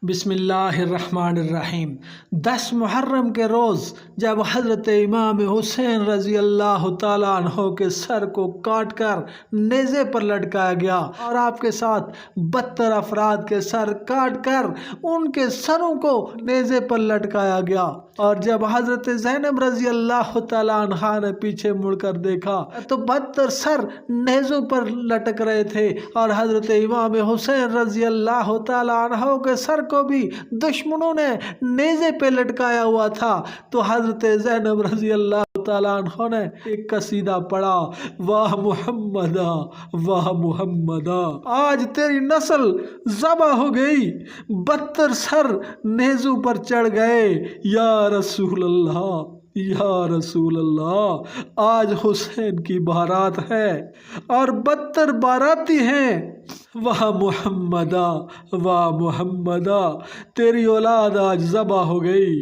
بسم اللہ الرحمن الرحیم۔ 10 محرم کے روز جب حضرت امام حسین رضی اللہ تعالیٰ عنہ کے سر کو کاٹ کر نیزے پر لٹکایا گیا اور آپ کے ساتھ 72 افراد کے سر کاٹ کر ان کے سروں کو نیزے پر لٹکایا گیا، اور جب حضرت زینب رضی اللہ تعالیٰ عنہ نے پیچھے مڑ کر دیکھا تو 72 سر نیزوں پر لٹک رہے تھے، اور حضرت امام حسین رضی اللہ تعالیٰ عنہ کے سر کو بھی دشمنوں نے نیزے پہ لٹکایا ہوا تھا۔ تو حضرت زینب رضی اللہ تعالیٰ عنہ نے ایک قصیدہ پڑھا، واہ محمدہ واہ محمدہ، آج تیری نسل ذبح ہو گئی، 72 سر نیزوں پر چڑھ گئے، یا رسول اللہ یا رسول اللہ، آج حسین کی بارات ہے اور 72 باراتی ہیں، واہ محمدہ واہ محمدہ، تیری اولاد آج ذبح ہو گئی،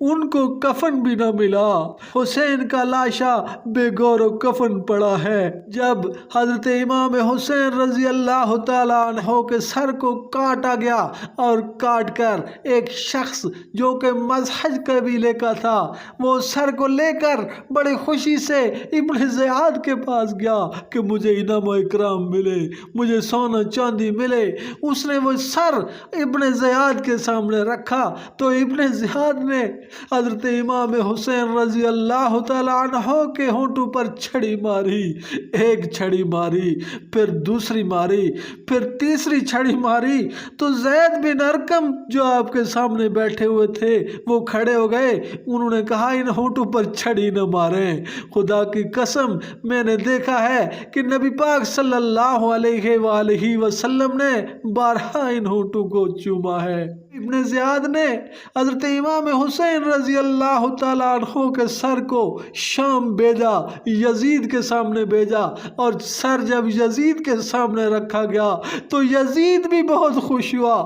ان کو کفن بھی نہ ملا، حسین کا لاشا بے گور و کفن پڑا ہے۔ جب حضرت امام حسین رضی اللہ تعالیٰ عنہ کے سر کو کاٹا گیا اور کاٹ کر ایک شخص جو کہ مزہج قبیلے کا تھا، وہ سر کو لے کر بڑی خوشی سے ابن زیاد کے پاس گیا کہ مجھے انعام و اکرام ملے، مجھے سونا چاندی ملے۔ اس نے وہ سر ابن زیاد کے سامنے رکھا تو ابن زیاد نے حضرت امام حسین رضی اللہ تعالیٰ عنہ کے ہونٹوں پر چھڑی ماری، ایک چھڑی ماری، پھر دوسری ماری، پھر تیسری چھڑی ماری، تو زید بن ارقم جو آپ کے سامنے بیٹھے ہوئے تھے وہ کھڑے ہو گئے۔ انہوں نے کہا ان ہونٹوں پر چھڑی نہ ماریں، خدا کی قسم میں نے دیکھا ہے کہ نبی پاک صلی اللہ علیہ وآلہ وسلم نے 12 ان ہونٹوں کو چوما ہے۔ ابن زیاد نے حضرت امام حسین رضی اللہ تعالیٰ عنہ کے سر کو شام بھیجا، یزید کے سامنے بھیجا، اور سر جب یزید کے سامنے رکھا گیا تو یزید بھی بہت خوش ہوا۔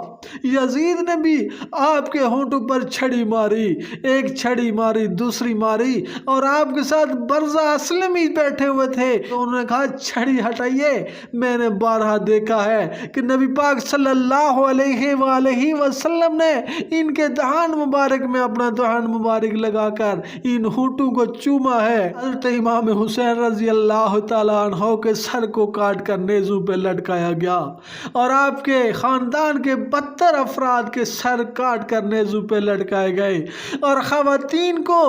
یزید نے بھی آپ کے ہونٹوں پر چھڑی ماری، ایک چھڑی ماری، دوسری ماری، اور آپ کے ساتھ برزہ اسلمی بیٹھے ہوئے تھے تو انہوں نے کہا چھڑی ہٹائیے، میں نے 12 دیکھا ہے کہ نبی پاک صلی اللہ علیہ وآلہ وسلم نے ان کے دہان مبارک میں اپنا دہان مبارک لگا کر ان ہونٹوں کو چوما ہے۔ حضرت امام حسین رضی اللہ تعالیٰ عنہ کے سر کو کاٹ کر نیزوں پہ لٹکایا گیا، اور آپ کے خاندان کے 72 افراد کے سر کاٹ کر نیزوں پہ لٹکائے گئے، اور خواتین کو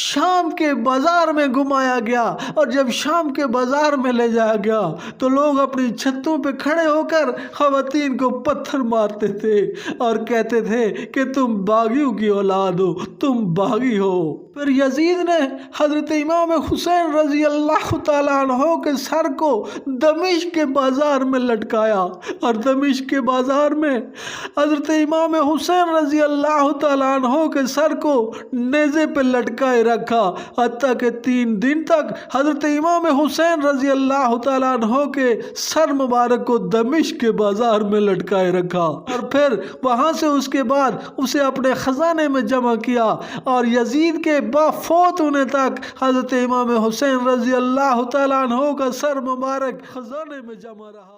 شام کے بازار میں گھمایا گیا، اور جب شام کے بازار میں لے جایا گیا تو لوگ اپنی چھتوں پہ کھڑے ہو کر خواتین کو پتھر مارتے تھے اور کہتے تھے کہ تم باغیوں کی اولاد ہو، تم باغی ہو۔ پھر یزید نے حضرت امام حسین رضی اللہ تعالیٰ عنہ کے سر کو دمشق کے بازار میں لٹکایا، اور دمشق کے بازار میں حضرت امام حسین رضی اللہ تعالیٰ عنہ کے سر کو نیزے پہ لٹکائے رکھا، حتیٰ کہ 3 دن تک حضرت امام حسین رضی اللہ تعالیٰ عنہ کے سر مبارک کو دمشق کے بازار میں لٹکائے رکھا، اور پھر وہاں سے اس کے بعد اسے اپنے خزانے میں جمع کیا، اور یزید کے فوت ہونے تک حضرت امام حسین رضی اللہ تعالیٰ عنہ کا سر مبارک خزانے میں جمع رہا۔